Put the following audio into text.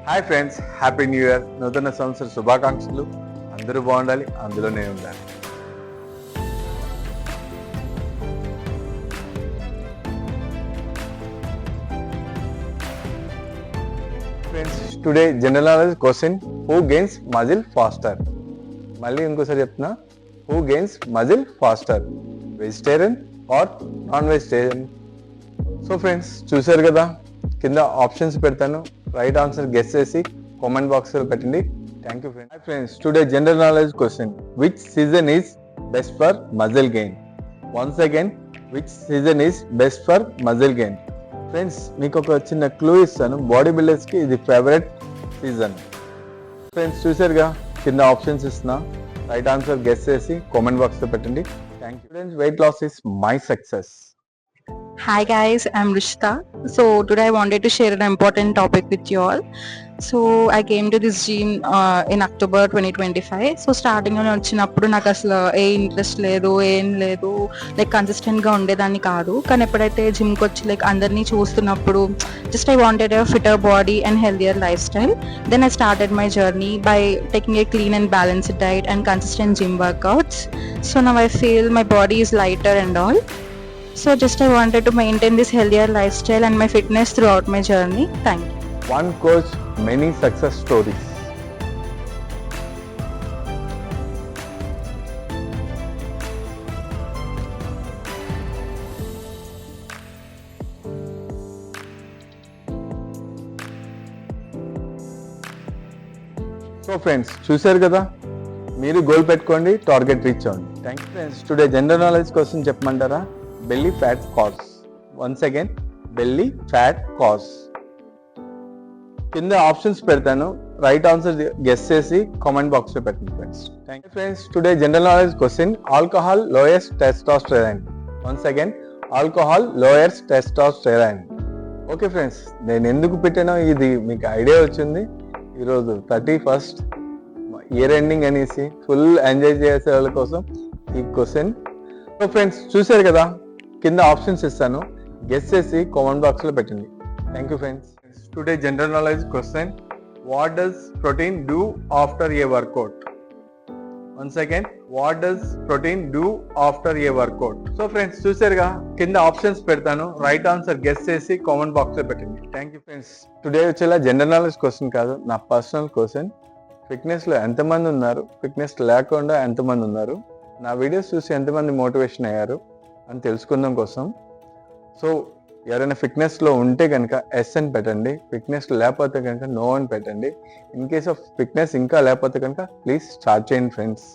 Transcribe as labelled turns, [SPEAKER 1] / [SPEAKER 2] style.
[SPEAKER 1] Hi friends, happy new year. నూతన సంవత్సర శుభాకాంక్షలు. అందరూ బాగుండాలి, అందులో నేను ఉండాలి. Friends, today general knowledge question, who gains muscle faster? మళ్ళీ ఇంకోసారి చెప్తున్నా, who gains muscle faster, vegetarian or non vegetarian? So friends, చూసారు కదా, కింద ఆప్షన్స్ పెడతాను, రైట్ ఆన్సర్ గెస్ చేసి కామెంట్ బాక్స్ లో పెట్టండి. Thank you friends. Hi friends, today general knowledge question, which season is best for muscle gain? Once again, which season is best for muscle gain? Friends, మీకు ఒక చిన్న clue ఇస్తాను, body builders కి ఇది favourite season. Friends, చూసారుగా, కింద options ఇస్తున్నా, right answer guess చేసి కామెంట్ బాక్స్ లో పెట్టండి. Thank you friends. Weight loss is my success.
[SPEAKER 2] Hi guys, I'm Rishta. So today I wanted to share an important topic with you all. So I came to this gym in October 2025. So starting లో వచ్చినప్పుడు నాకు అసలు ఏ interest లేదు, ఏం లేదు, like కన్సిస్టెంట్గా ఉండేదాన్ని కాదు. కానీ ఎప్పుడైతే జిమ్కి వచ్చి లైక్ అందరినీ చూస్తున్నప్పుడు just I wanted a fitter body and healthier lifestyle. Then I started my journey by taking a clean and balanced diet and consistent gym workouts. So now I feel my body is lighter and all. So just I wanted to maintain this healthier lifestyle and my fitness throughout my journey. Thank you.
[SPEAKER 1] One coach, many success stories. So friends, చూశారు కదా, మీరు goal పెట్టుకోండి, target reach అవ్వండి. Thank you friends. Today general knowledge question చెప్పమంటారా? Belly fat cause. Once again, belly fat cause. కింద options పెడతాను, right answer guess చేసి comment box లో పెట్టండి friends. Thank you friends. Today general knowledge question, alcohol lowers testosterone. Once again, alcohol lowers testosterone. Okay friends, నేను ఎందుకు పెట్టానో ఇది మీకు ఐడియా వచ్చింది. ఈరోజు 31st ఇయర్ ఎండింగ్ అనేసి ఫుల్ ఎంజాయ్ చేసే వాళ్ళ కోసం ఈ క్వశ్చన్. సో ఫ్రెండ్స్, చూసారు కదా, కింద ఆప్షన్స్ ఇస్తాను, గెస్ చేసి కామెంట్ బాక్స్ లో పెట్టండి. Thank you friends. Today general knowledge question, what does protein do after a workout? Once again, what does protein do after a workout? So friends, చూసారుగా, కింద options పెడతాను, రైట్ ఆన్సర్ గెస్ చేసి comment box లో పెట్టండి. Thank you friends. Today వచ్చేలా general knowledge question కాదు, నా personal question. Fitness లో ఎంతమంది ఉన్నారు, ఫిట్నెస్ లేకుండా ఎంతమంది ఉన్నారు, నా వీడియోస్ చూసి ఎంతమంది మోటివేషన్ అయ్యారు అని తెలుసుకుందాం కోసం. సో ఎవరైనా ఫిట్నెస్ లో ఉంటే కనుక ఎస్ అని పెట్టండి, ఫిట్నెస్ లేకపోతే కనుక నో అని పెట్టండి. ఇన్ కేస్ ఆఫ్ ఫిట్నెస్ ఇంకా లేకపోతే కనుక ప్లీజ్ స్టార్ట్ చేయండి ఫ్రెండ్స్.